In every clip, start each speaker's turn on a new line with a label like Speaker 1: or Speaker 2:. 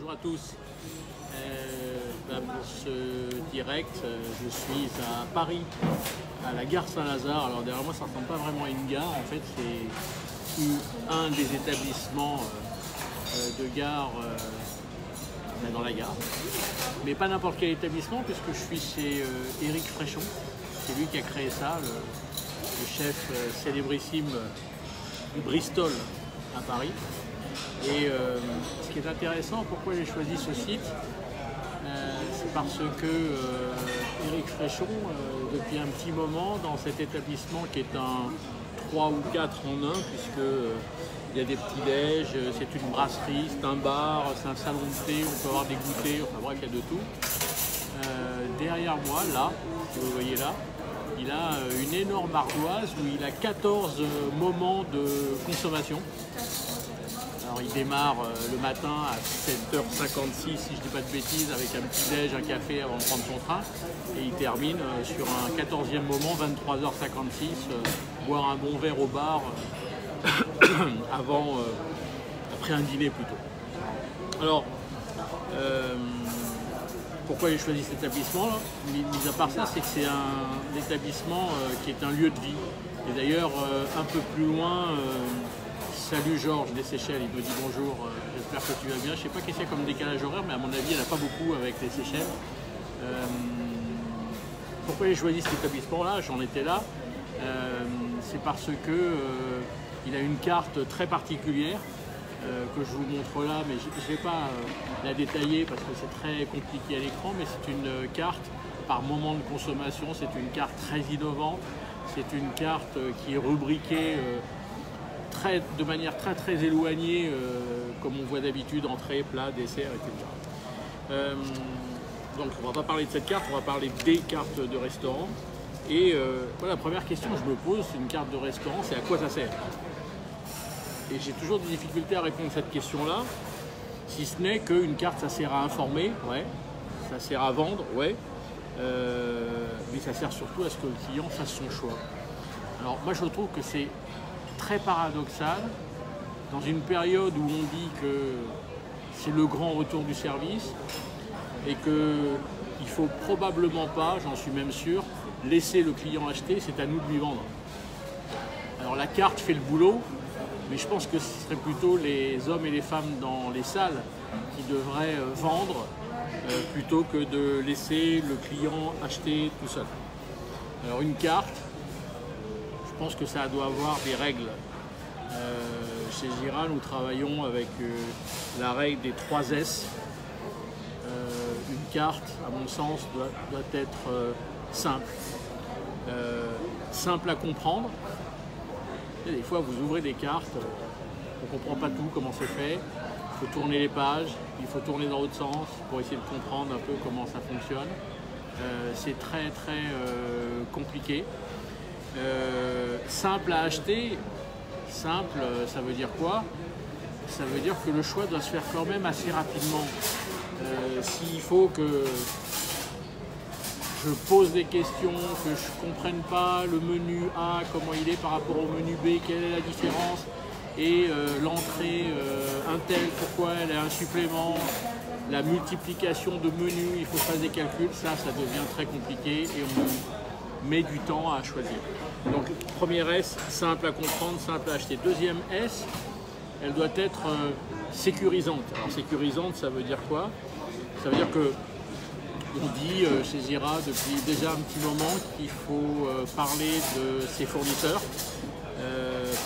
Speaker 1: bonjour à tous. Pour ce direct, je suis à Paris, à la gare Saint-Lazare. Alors derrière moi, ça ne ressemble pas vraiment à une gare. En fait, c'est un des établissements de gare dans la gare. Mais pas n'importe quel établissement, puisque je suis chez Éric Fréchon. C'est lui qui a créé ça, le chef célébrissime du Bristol à Paris. Et ce qui est intéressant, pourquoi j'ai choisi ce site, c'est parce que Éric Fréchon, depuis un petit moment, dans cet établissement qui est un 3 ou 4 en 1, puisqu'il y a des petits-déj, c'est une brasserie, c'est un bar, c'est un salon de thé, on peut avoir des goûters, enfin bref, il y a de tout. Derrière moi, là, si vous voyez là, il a une énorme ardoise où il a 14 moments de consommation. Alors il démarre le matin à 7h56, si je ne dis pas de bêtises, avec un petit déj, un café avant de prendre son train. Et il termine sur un 14e moment, 23h56, boire un bon verre au bar après un dîner plutôt. Alors, pourquoi j'ai choisi cet établissement? Mis à part ça, c'est que c'est un établissement qui est un lieu de vie. Et d'ailleurs, un peu plus loin, salut Georges des Seychelles, il me dit bonjour, j'espère que tu vas bien. Je ne sais pas qu'est-ce qu'il y a comme décalage horaire, mais à mon avis, il n'y en a pas beaucoup avec les Seychelles. Pourquoi j'ai choisi cet établissement-là? J'en étais là. C'est parce que il a une carte très particulière que je vous montre là, mais je ne vais pas la détailler parce que c'est très compliqué à l'écran, mais c'est une carte par moment de consommation, c'est une carte très innovante, c'est une carte qui est rubriquée de manière très éloignée, comme on voit d'habitude, entrée, plat, dessert, etc. Donc on ne va pas parler de cette carte, on va parler des cartes de restaurant. Et voilà, la première question que je me pose, c'est une carte de restaurant, c'est à quoi ça sert? Et j'ai toujours des difficultés à répondre à cette question-là, si ce n'est qu'une carte, ça sert à informer, ouais, ça sert à vendre, ouais, mais ça sert surtout à ce que le client fasse son choix. Alors moi je trouve que c'est très paradoxal, dans une période où on dit que c'est le grand retour du service et qu'il ne faut probablement pas, j'en suis même sûr, laisser le client acheter, c'est à nous de lui vendre. Alors la carte fait le boulot, mais je pense que ce serait plutôt les hommes et les femmes dans les salles qui devraient vendre plutôt que de laisser le client acheter tout seul. Alors une carte, je pense que ça doit avoir des règles. Chez Gira, nous travaillons avec la règle des 3 S. Une carte, à mon sens, doit être simple. Simple à comprendre. Et des fois, vous ouvrez des cartes, on ne comprend pas tout, comment c'est fait. Il faut tourner les pages, il faut tourner dans l'autre sens pour essayer de comprendre un peu comment ça fonctionne. C'est très compliqué. Simple à acheter, simple, ça veut dire quoi? Ça veut dire que le choix doit se faire quand même assez rapidement. S'il faut que je pose des questions, que je ne comprenne pas le menu A, comment il est par rapport au menu B, quelle est la différence, et l'entrée, un tel, pourquoi elle a un supplément, la multiplication de menus, il faut faire des calculs, ça devient très compliqué et on met du temps à choisir. Donc premier S, simple à comprendre, simple à acheter. Deuxième S, elle doit être sécurisante. Alors sécurisante, ça veut dire quoi? Ça veut dire que on dit chez Gira depuis déjà un petit moment qu'il faut parler de ses fournisseurs,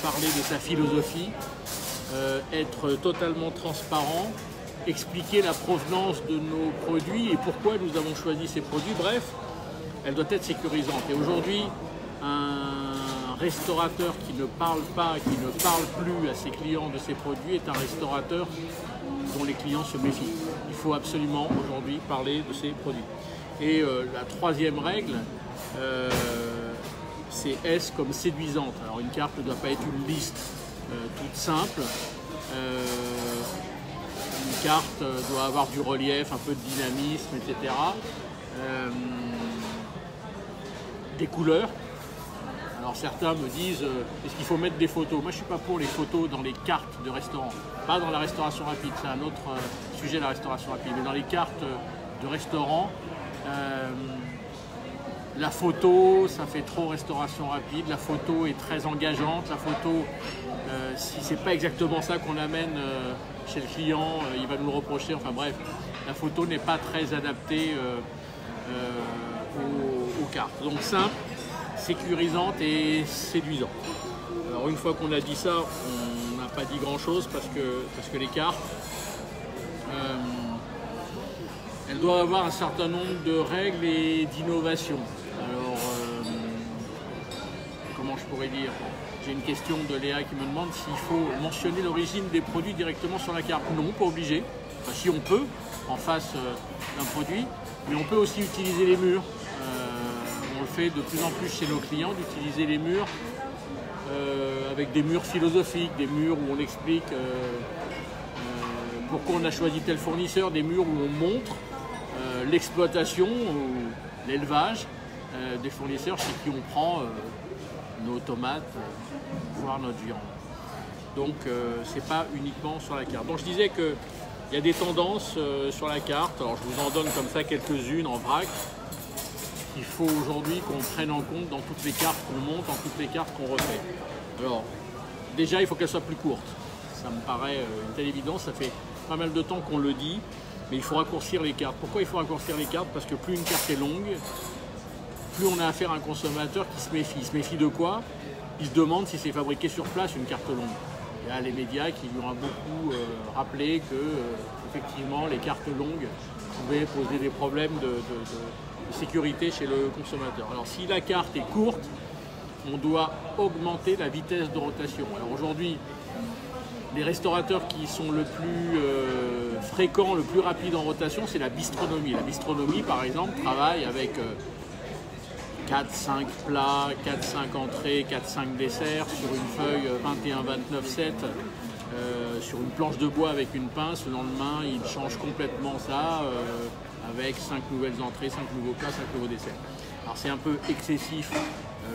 Speaker 1: parler de sa philosophie, être totalement transparent, expliquer la provenance de nos produits et pourquoi nous avons choisi ces produits. Bref, elle doit être sécurisante. Et aujourd'hui, un restaurateur qui ne parle pas, qui ne parle plus à ses clients de ses produits est un restaurateur dont les clients se méfient. Il faut absolument aujourd'hui parler de ses produits. Et la troisième règle, c'est S comme séduisante. Alors une carte ne doit pas être une liste toute simple. Une carte doit avoir du relief, un peu de dynamisme, etc. Des couleurs. Alors certains me disent, est-ce qu'il faut mettre des photos? Moi je ne suis pas pour les photos dans les cartes de restaurants, pas dans la restauration rapide, c'est un autre sujet la restauration rapide, mais dans les cartes de restaurant, la photo ça fait trop restauration rapide, la photo est très engageante, la photo, si c'est pas exactement ça qu'on amène chez le client, il va nous le reprocher, enfin bref, la photo n'est pas très adaptée aux cartes. Donc simple, sécurisante et séduisante. Alors une fois qu'on a dit ça, on n'a pas dit grand chose parce que les cartes, elles doivent avoir un certain nombre de règles et d'innovations. Alors comment je pourrais dire? J'ai une question de Léa qui me demande s'il faut mentionner l'origine des produits directement sur la carte. Non, pas obligé. Enfin, si on peut, en face d'un produit, mais on peut aussi utiliser les murs. On le fait de plus en plus chez nos clients, d'utiliser les murs avec des murs philosophiques, des murs où on explique pourquoi on a choisi tel fournisseur, des murs où on montre l'exploitation ou l'élevage des fournisseurs chez qui on prend nos tomates, voire notre viande. Donc c'est pas uniquement sur la carte. Donc je disais qu'il y a des tendances sur la carte, alors je vous en donne comme ça quelques-unes en vrac. Il faut aujourd'hui qu'on prenne en compte dans toutes les cartes qu'on monte, dans toutes les cartes qu'on refait. Alors, déjà, il faut qu'elle soit plus courte. Ça me paraît une telle évidence, ça fait pas mal de temps qu'on le dit, mais il faut raccourcir les cartes. Pourquoi il faut raccourcir les cartes? Parce que plus une carte est longue, plus on a affaire à un consommateur qui se méfie. Il se méfie de quoi? Il se demande si c'est fabriqué sur place une carte longue. Il y a les médias qui lui ont beaucoup rappelé que, effectivement, les cartes longues pouvaient poser des problèmes de sécurité chez le consommateur. Alors si la carte est courte, on doit augmenter la vitesse de rotation. Alors aujourd'hui, les restaurateurs qui sont le plus fréquents, le plus rapide en rotation, c'est la bistronomie. La bistronomie, par exemple, travaille avec 4-5 plats, 4-5 entrées, 4-5 desserts sur une feuille 21-29-7, sur une planche de bois avec une pince. Le lendemain, il change complètement ça avec 5 nouvelles entrées, 5 nouveaux plats, 5 nouveaux desserts. Alors c'est un peu excessif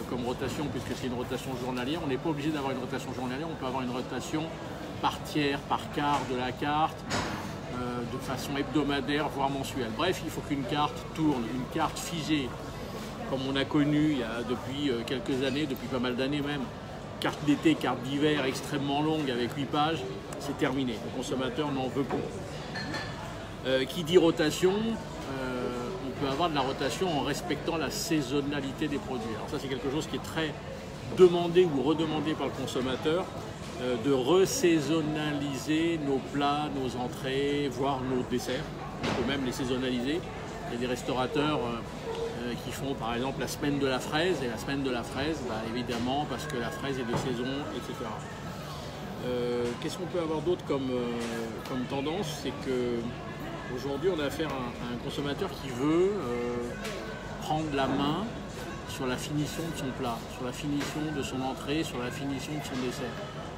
Speaker 1: comme rotation puisque c'est une rotation journalière. On n'est pas obligé d'avoir une rotation journalière, on peut avoir une rotation par tiers, par quart de la carte, de façon hebdomadaire, voire mensuelle. Bref, il faut qu'une carte tourne, une carte figée, comme on a connu il y a depuis quelques années, depuis pas mal d'années même. Carte d'été, carte d'hiver extrêmement longue avec 8 pages, c'est terminé. Le consommateur n'en veut plus. Qui dit rotation, on peut avoir de la rotation en respectant la saisonnalité des produits. Alors ça c'est quelque chose qui est très demandé ou redemandé par le consommateur, de resaisonnaliser nos plats, nos entrées, voire nos desserts. On peut même les saisonnaliser. Il y a des restaurateurs qui font par exemple la semaine de la fraise, et la semaine de la fraise, bah, évidemment parce que la fraise est de saison, etc. Qu'est-ce qu'on peut avoir d'autre comme tendance? C'est que aujourd'hui, on a affaire à un consommateur qui veut prendre la main sur la finition de son plat, sur la finition de son entrée, sur la finition de son dessert.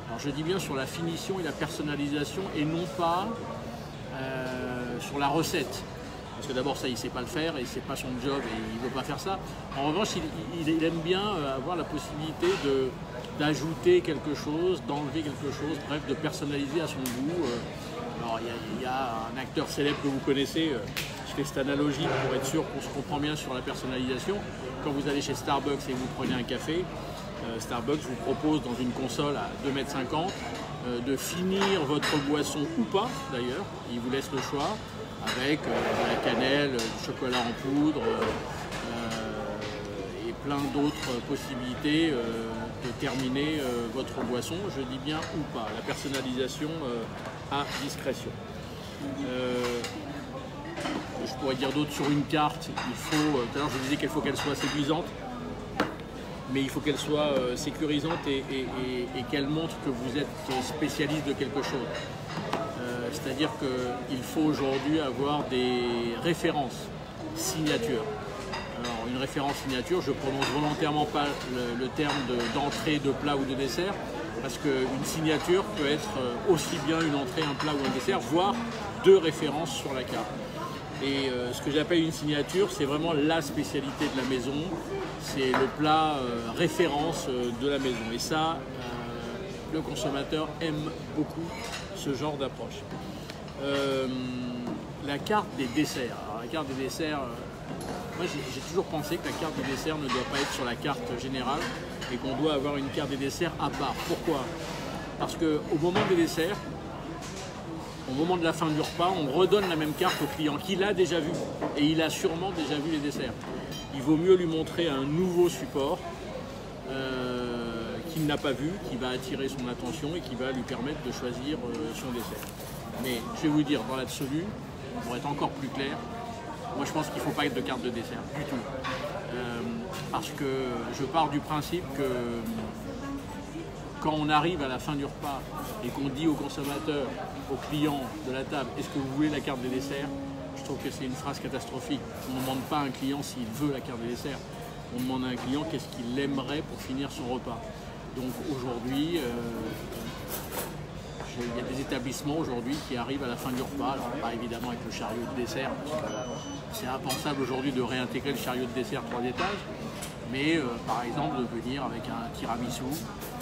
Speaker 1: Alors je dis bien sur la finition et la personnalisation et non pas sur la recette. Parce que d'abord ça il ne sait pas le faire et c'est pas son job et il ne veut pas faire ça. En revanche il aime bien avoir la possibilité d'ajouter quelque chose, d'enlever quelque chose, bref de personnaliser à son goût. Alors il y a un acteur célèbre que vous connaissez, je fais cette analogie pour être sûr qu'on se comprend bien sur la personnalisation. Quand vous allez chez Starbucks et vous prenez un café, Starbucks vous propose dans une console à 2,50 m de finir votre boisson ou pas d'ailleurs, il vous laisse le choix avec de la cannelle, du chocolat en poudre et plein d'autres possibilités de terminer votre boisson, je dis bien ou pas, la personnalisation à discrétion. Je pourrais dire d'autres sur une carte, il faut, tout à l'heure je disais qu'il faut qu'elle soit séduisante, mais il faut qu'elle soit sécurisante et qu'elle montre que vous êtes spécialiste de quelque chose. C'est-à-dire qu'il faut aujourd'hui avoir des références signatures. Alors une référence signature, je ne prononce volontairement pas le terme d'entrée, de plat ou de dessert, parce qu'une signature peut être aussi bien une entrée, un plat ou un dessert, voire deux références sur la carte. Et ce que j'appelle une signature, c'est vraiment la spécialité de la maison. C'est le plat référence de la maison. Et ça, le consommateur aime beaucoup ce genre d'approche. La carte des desserts. Alors, la carte des desserts, moi j'ai toujours pensé que la carte des desserts ne doit pas être sur la carte générale et qu'on doit avoir une carte des desserts à part. Pourquoi? Parce qu'au moment des desserts, au moment de la fin du repas, on redonne la même carte au client qui l'a déjà vu et il a sûrement déjà vu les desserts. Il vaut mieux lui montrer un nouveau support qu'il n'a pas vu, qui va attirer son attention et qui va lui permettre de choisir son dessert. Mais je vais vous dire, dans l'absolu, pour être encore plus clair, moi je pense qu'il ne faut pas être de carte de dessert du tout. Parce que je pars du principe que quand on arrive à la fin du repas et qu'on dit au consommateur, au client de la table, est-ce que vous voulez la carte des desserts? Je trouve que c'est une phrase catastrophique. On ne demande pas à un client s'il veut la carte des desserts. On demande à un client qu'est-ce qu'il aimerait pour finir son repas. Donc aujourd'hui, il y a des établissements aujourd'hui qui arrivent à la fin du repas, alors pas évidemment avec le chariot de dessert, parce que c'est impensable aujourd'hui de réintégrer le chariot de dessert 3 étages, mais par exemple de venir avec un tiramisu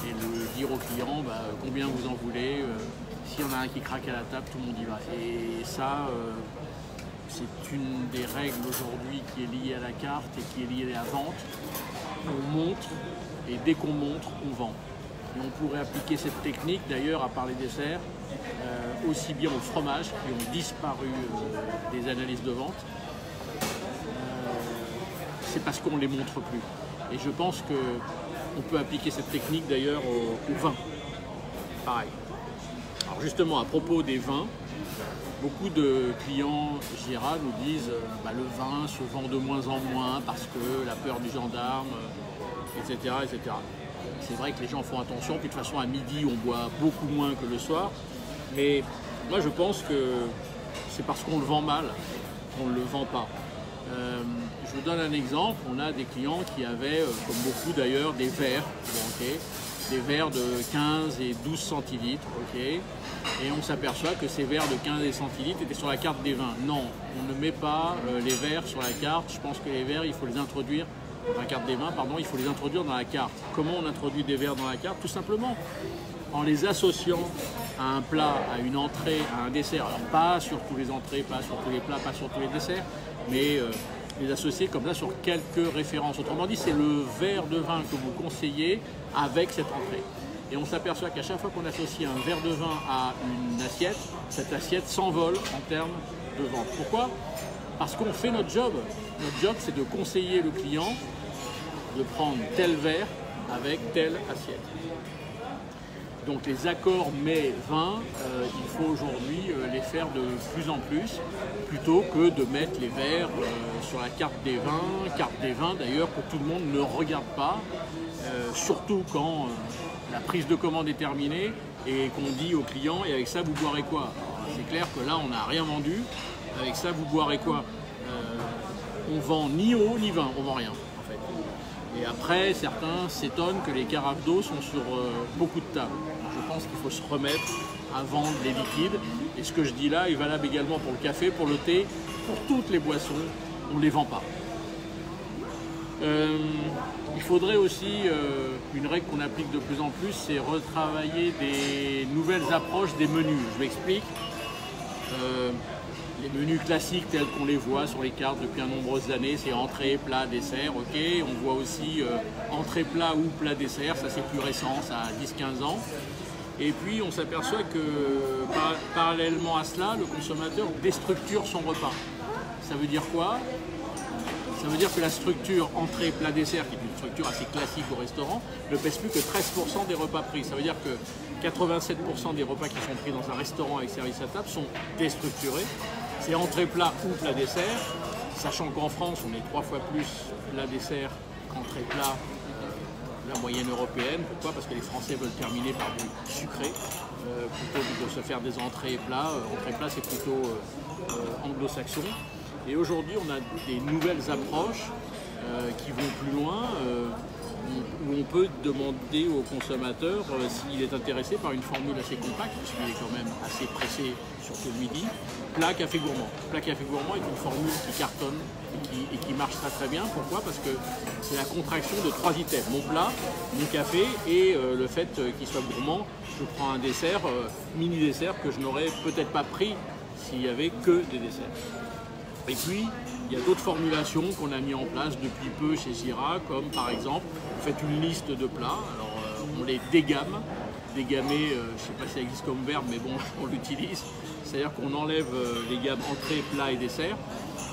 Speaker 1: et de dire au client combien vous en voulez, s'il y en a un qui craque à la table, tout le monde y va. Et ça, c'est une des règles aujourd'hui qui est liée à la carte et qui est liée à la vente. On montre et dès qu'on montre, on vend. Et on pourrait appliquer cette technique d'ailleurs à part les desserts, aussi bien aux fromages qui ont disparu des analyses de vente. C'est parce qu'on ne les montre plus. Et je pense qu'on peut appliquer cette technique d'ailleurs au vin. Pareil. Alors justement, à propos des vins, beaucoup de clients Gérard nous disent le vin se vend de moins en moins parce que la peur du gendarme, etc. etc. C'est vrai que les gens font attention, puis de toute façon à midi on boit beaucoup moins que le soir. Mais moi je pense que c'est parce qu'on le vend mal qu'on ne le vend pas. Je vous donne un exemple, on a des clients qui avaient, comme beaucoup d'ailleurs, des verres, des verres de 15 et 12 centilitres, et on s'aperçoit que ces verres de 15 et centilitres étaient sur la carte des vins. Non, on ne met pas les verres sur la carte, je pense que les verres, il faut les introduire, dans la carte des vins, pardon, il faut les introduire dans la carte. Comment on introduit des verres dans la carte? Tout simplement en les associant à un plat, à une entrée, à un dessert. Alors pas sur tous les entrées, pas sur tous les plats, pas sur tous les desserts, mais les associer comme ça sur quelques références. Autrement dit, c'est le verre de vin que vous conseillez avec cette entrée. Et on s'aperçoit qu'à chaque fois qu'on associe un verre de vin à une assiette, cette assiette s'envole en termes de vente. Pourquoi? Parce qu'on fait notre job. Notre job, c'est de conseiller le client de prendre tel verre avec telle assiette. Donc les accords mets-vin, il faut aujourd'hui les faire de plus en plus, plutôt que de mettre les verres sur la carte des vins d'ailleurs que tout le monde ne regarde pas, surtout quand la prise de commande est terminée et qu'on dit au client « et avec ça vous boirez quoi ?» C'est clair que là on n'a rien vendu, avec ça vous boirez quoi? On vend ni eau ni vin, on vend rien en fait. Et après certains s'étonnent que les carafes d'eau sont sur beaucoup de tables. Je pense qu'il faut se remettre à vendre les liquides. Et ce que je dis là est valable également pour le café, pour le thé, pour toutes les boissons. On ne les vend pas. Il faudrait aussi, une règle qu'on applique de plus en plus, c'est retravailler des nouvelles approches des menus. Je m'explique. Les menus classiques tels qu'on les voit sur les cartes depuis de nombreuses années, c'est entrée, plat, dessert, On voit aussi entrée, plat ou plat, dessert, ça c'est plus récent, ça a 10-15 ans. Et puis on s'aperçoit que parallèlement à cela, le consommateur déstructure son repas. Ça veut dire quoi? Ça veut dire que la structure entrée, plat, dessert, qui est une structure assez classique au restaurant, ne pèse plus que 13% des repas pris. Ça veut dire que 87% des repas qui sont pris dans un restaurant avec service à table sont déstructurés. C'est entrée, plat ou plat, dessert, sachant qu'en France, on est 3 fois plus plat, dessert qu'entrée, plat, la moyenne européenne. Pourquoi? Parce que les Français veulent terminer par du sucré, plutôt que de se faire des entrées et plats. Entrée, plat, c'est plutôt anglo-saxon. Et aujourd'hui, on a des nouvelles approches qui vont plus loin. où on peut demander au consommateur s'il est intéressé par une formule assez compacte, puisqu'il est quand même assez pressé, surtout le midi. Plat café gourmand. Plat café gourmand est une formule qui cartonne et qui marche très très bien. Pourquoi? Parce que c'est la contraction de 3 items. Mon plat, mon café et le fait qu'il soit gourmand. Je prends un dessert, mini dessert, que je n'aurais peut-être pas pris s'il n'y avait que des desserts. Et puis, il y a d'autres formulations qu'on a mis en place depuis peu chez Zira, comme par exemple, vous faites une liste de plats, alors on les dégamme. Dégammer, je ne sais pas si ça existe comme verbe, mais bon, on l'utilise. C'est-à-dire qu'on enlève les gammes entrée, plat et dessert,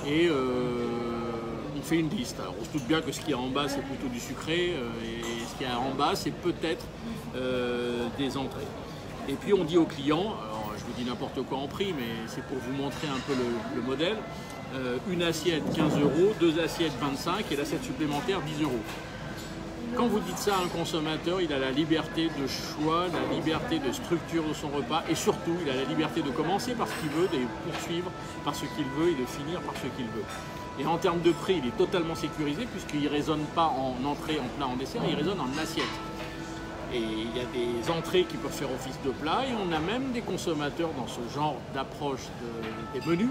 Speaker 1: et on fait une liste. Alors on se doute bien que ce qu'il y a en bas, c'est plutôt du sucré, et ce qu'il y a en bas, c'est peut-être des entrées. Et puis on dit aux clients, alors je vous dis n'importe quoi en prix, mais c'est pour vous montrer un peu le modèle, une assiette 15 €, 2 assiettes 25 et l'assiette supplémentaire 10 €. Quand vous dites ça à un consommateur, il a la liberté de choix, la liberté de structure de son repas et surtout, il a la liberté de commencer par ce qu'il veut, de poursuivre par ce qu'il veut et de finir par ce qu'il veut. Et en termes de prix, il est totalement sécurisé puisqu'il ne raisonne pas en entrée, en plat, en dessert, il raisonne en assiette. Et il y a des entrées qui peuvent faire office de plat et on a même des consommateurs dans ce genre d'approche des menus,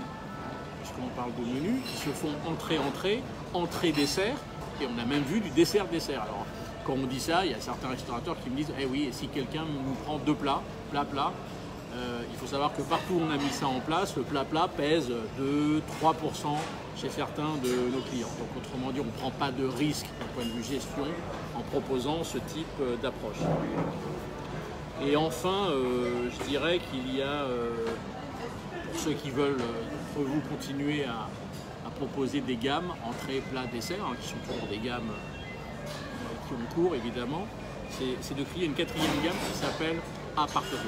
Speaker 1: puisqu'on parle de menus, qui se font entrée-entrée, entrée-dessert. Et on a même vu du dessert-dessert. Alors, quand on dit ça, il y a certains restaurateurs qui me disent « Eh oui, et si quelqu'un nous prend 2 plats, plat-plat », il faut savoir que partout où on a mis ça en place, le plat-plat pèse 2-3% chez certains de nos clients. Donc autrement dit, on ne prend pas de risque d'un point de vue gestion en proposant ce type d'approche. Et enfin, je dirais qu'il y a, pour ceux qui veulent, pour vous continuer à proposer des gammes, entrée, plat, dessert, hein, qui sont toujours des gammes qui ont cours évidemment, c'est de créer une 4e gamme qui s'appelle à partager.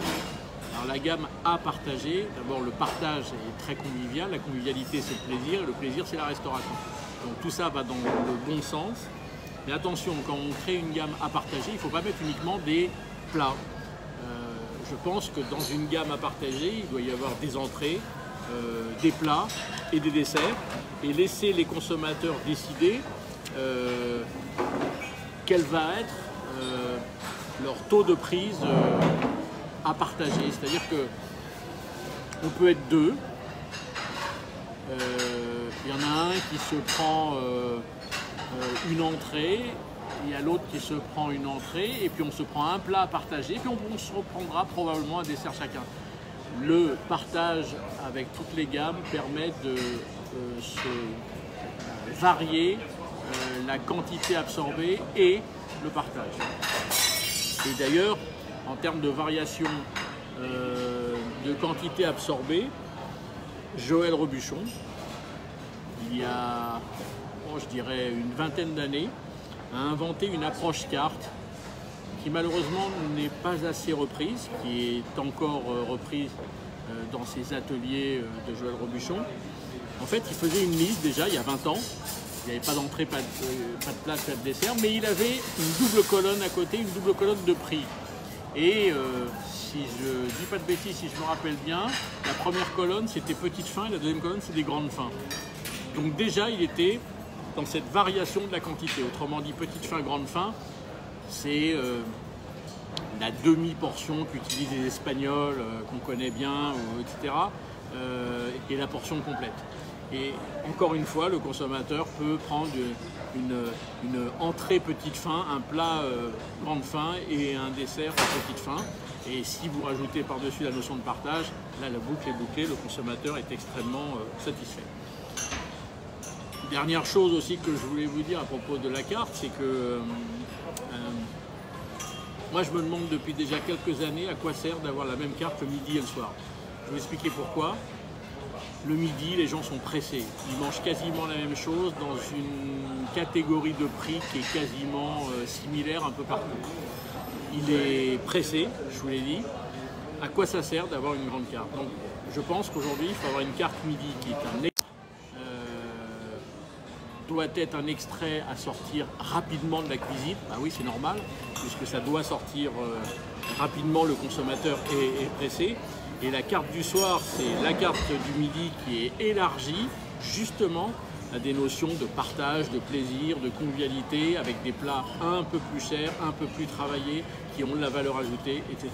Speaker 1: Alors la gamme à partager, d'abord le partage est très convivial, la convivialité c'est le plaisir et le plaisir c'est la restauration. Donc tout ça va dans le bon sens, mais attention, quand on crée une gamme à partager, il ne faut pas mettre uniquement des plats. Je pense que dans une gamme à partager, il doit y avoir des entrées, des plats et des desserts et laisser les consommateurs décider quel va être leur taux de prise à partager. C'est-à-dire que on peut être 2, il y en a un qui se prend une entrée, il y a l'autre qui se prend une entrée et puis on se prend un plat à partager, puis on se reprendra probablement un dessert chacun. Le partage avec toutes les gammes permet de se varier la quantité absorbée et le partage. Et d'ailleurs, en termes de variation de quantité absorbée, Joël Robuchon, il y a, je dirais, une vingtaine d'années, a inventé une approche carte qui malheureusement n'est pas assez reprise, qui est encore reprise dans ses ateliers de Joël Robuchon. En fait, il faisait une liste déjà il y a 20 ans. Il n'y avait pas d'entrée, pas de plat, pas de dessert, mais il avait une double colonne à côté, une double colonne de prix. Et si je ne dis pas de bêtises, si je me rappelle bien, la première colonne c'était petite faim et la deuxième colonne c'est des grandes fins. Donc déjà il était dans cette variation de la quantité. Autrement dit, petite faim, grande faim, c'est la demi-portion qu'utilisent les Espagnols, qu'on connaît bien, etc. Et la portion complète. Et encore une fois, le consommateur peut prendre une entrée petite faim, un plat grande faim et un dessert petite faim. Et si vous rajoutez par-dessus la notion de partage, là la boucle est bouclée, le consommateur est extrêmement satisfait. Dernière chose aussi que je voulais vous dire à propos de la carte, c'est que moi je me demande depuis déjà quelques années à quoi sert d'avoir la même carte le midi et le soir. Je vais vous expliquer pourquoi. Le midi, les gens sont pressés. Ils mangent quasiment la même chose dans une catégorie de prix qui est quasiment similaire un peu partout. Il est pressé, je vous l'ai dit. À quoi ça sert d'avoir une grande carte? Donc, je pense qu'aujourd'hui, il faut avoir une carte midi qui est doit être un extrait à sortir rapidement de la cuisine. Bah oui, c'est normal, puisque ça doit sortir rapidement, le consommateur est pressé. Et la carte du soir, c'est la carte du midi qui est élargie, justement, à des notions de partage, de plaisir, de convivialité, avec des plats un peu plus chers, un peu plus travaillés, qui ont de la valeur ajoutée, etc.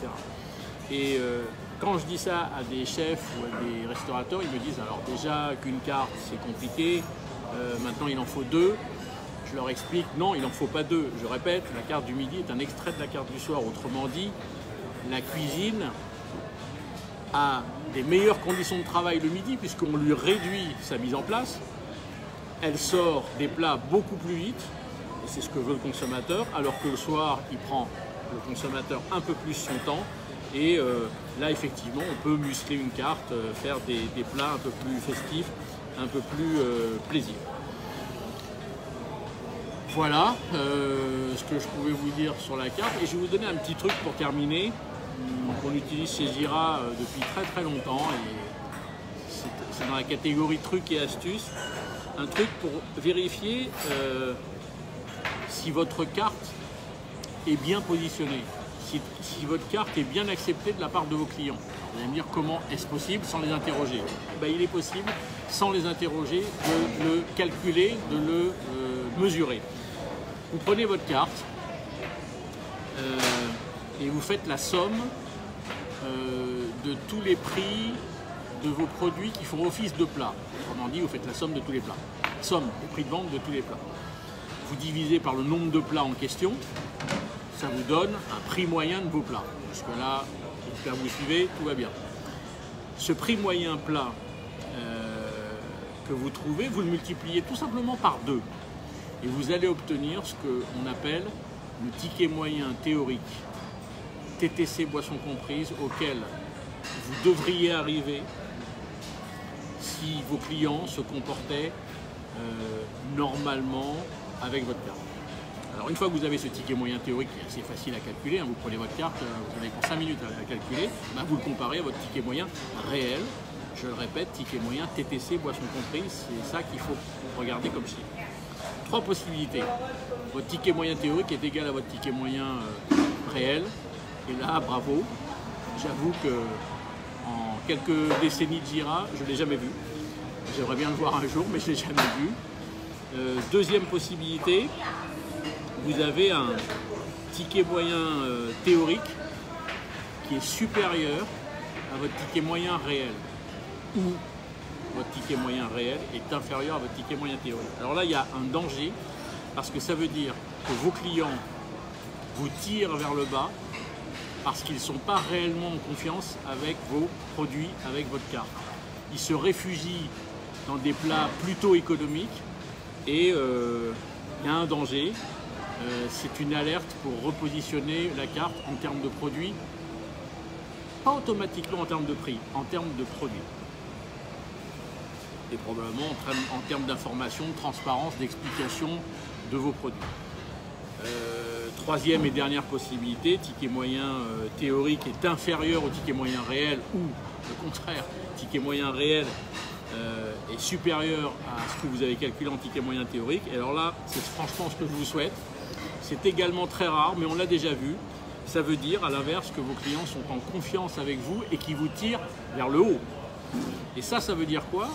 Speaker 1: Et quand je dis ça à des chefs ou à des restaurateurs, ils me disent alors déjà qu'une carte c'est compliqué, maintenant il en faut deux. Je leur explique non, il n'en faut pas deux. Je répète, la carte du midi est un extrait de la carte du soir. Autrement dit, la cuisine a des meilleures conditions de travail le midi puisqu'on lui réduit sa mise en place. Elle sort des plats beaucoup plus vite, et c'est ce que veut le consommateur, alors que le soir, il prend le consommateur un peu plus son temps. Et là, effectivement, on peut muscler une carte, faire des plats un peu plus festifs, un peu plus plaisir. Voilà ce que je pouvais vous dire sur la carte. Et je vais vous donner un petit truc pour terminer, qu'on utilise chez Jira depuis très très longtemps. Et c'est dans la catégorie trucs et astuces. Un truc pour vérifier si votre carte est bien positionnée. Si votre carte est bien acceptée de la part de vos clients. Vous allez me dire comment est-ce possible sans les interroger. Ben, il est possible sans les interroger de le calculer, de le mesurer. Vous prenez votre carte et vous faites la somme de tous les prix de vos produits qui font office de plat. Autrement dit, vous faites la somme de tous les plats. Somme des prix de vente de tous les plats. Vous divisez par le nombre de plats en question. Ça vous donne un prix moyen de vos plats. Jusque là, j'espère que vous suivez, tout va bien. Ce prix moyen plat que vous trouvez, vous le multipliez tout simplement par 2. Et vous allez obtenir ce qu'on appelle le ticket moyen théorique, TTC boisson comprise, auquel vous devriez arriver si vos clients se comportaient normalement avec votre carte. Alors une fois que vous avez ce ticket moyen théorique qui est assez facile à calculer, hein, vous prenez votre carte, vous avez pour 5 minutes à calculer, ben vous le comparez à votre ticket moyen réel. Je le répète, ticket moyen TTC, boisson comprise, c'est ça qu'il faut regarder comme chiffre. 3 possibilités. Votre ticket moyen théorique est égal à votre ticket moyen réel. Et là, bravo. J'avoue que en quelques décennies de Jira, je ne l'ai jamais vu. J'aimerais bien le voir un jour, mais je ne l'ai jamais vu. Deuxième possibilité, vous avez un ticket moyen théorique qui est supérieur à votre ticket moyen réel. Ou votre ticket moyen réel est inférieur à votre ticket moyen théorique. Alors là, il y a un danger, parce que ça veut dire que vos clients vous tirent vers le bas parce qu'ils ne sont pas réellement en confiance avec vos produits, avec votre carte. Ils se réfugient dans des plats plutôt économiques et il y a un danger. C'est une alerte pour repositionner la carte en termes de produits, pas automatiquement en termes de prix, en termes de produits. Et probablement en termes d'information, de transparence, d'explication de vos produits. Troisième et dernière possibilité, ticket moyen théorique est inférieur au ticket moyen réel, ou le contraire, ticket moyen réel est supérieur à ce que vous avez calculé en ticket moyen théorique. Et alors là, c'est franchement ce que je vous souhaite. C'est également très rare, mais on l'a déjà vu. Ça veut dire, à l'inverse, que vos clients sont en confiance avec vous et qui vous tirent vers le haut. Et ça veut dire quoi?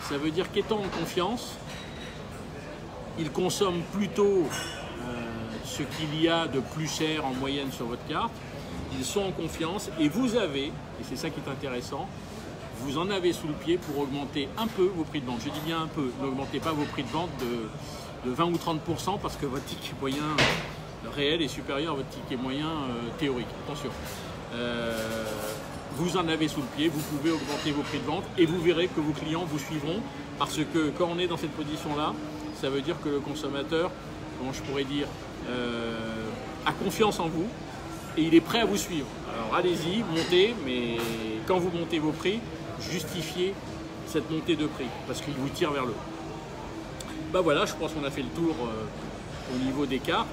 Speaker 1: Ça veut dire qu'étant en confiance, ils consomment plutôt ce qu'il y a de plus cher en moyenne sur votre carte. Ils sont en confiance et vous avez, et c'est ça qui est intéressant, vous en avez sous le pied pour augmenter un peu vos prix de vente. Je dis bien un peu, n'augmentez pas vos prix de vente de 20 ou 30% parce que votre ticket moyen réel est supérieur à votre ticket moyen théorique. Attention. Vous en avez sous le pied, vous pouvez augmenter vos prix de vente et vous verrez que vos clients vous suivront parce que quand on est dans cette position-là, ça veut dire que le consommateur, comment je pourrais dire, a confiance en vous et il est prêt à vous suivre. Alors allez-y, montez, mais quand vous montez vos prix, justifiez cette montée de prix parce qu'il vous tire vers le haut. Ben voilà, je pense qu'on a fait le tour au niveau des cartes.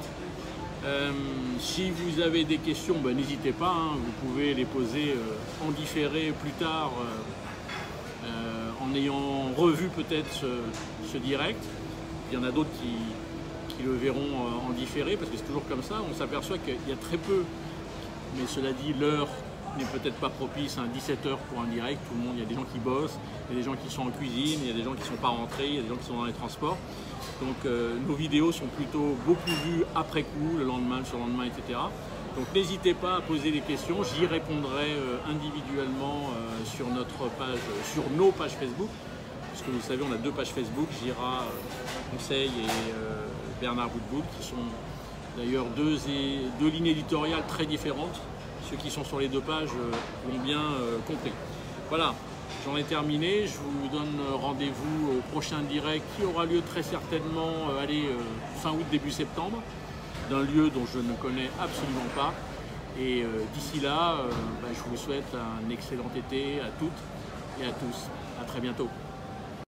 Speaker 1: Si vous avez des questions, ben, n'hésitez pas, hein, vous pouvez les poser en différé plus tard en ayant revu peut-être ce direct. Il y en a d'autres qui le verront en différé parce que c'est toujours comme ça, on s'aperçoit qu'il y a très peu, mais cela dit l'heure n'est peut-être pas propice à un 17h pour un direct. Tout le monde, il y a des gens qui bossent, il y a des gens qui sont en cuisine, il y a des gens qui ne sont pas rentrés, il y a des gens qui sont dans les transports. Donc nos vidéos sont plutôt beaucoup vues après coup, le lendemain, le surlendemain, etc. Donc n'hésitez pas à poser des questions, j'y répondrai individuellement sur notre page, sur nos pages Facebook. Parce que vous savez, on a 2 pages Facebook, Gira Conseil et Bernard Boutboul, qui sont d'ailleurs deux lignes éditoriales très différentes. Ceux qui sont sur les 2 pages l'ont bien compris. Voilà, j'en ai terminé. Je vous donne rendez-vous au prochain direct qui aura lieu très certainement fin août, début septembre, d'un lieu dont je ne connais absolument pas. Et d'ici là, je vous souhaite un excellent été à toutes et à tous. À très bientôt.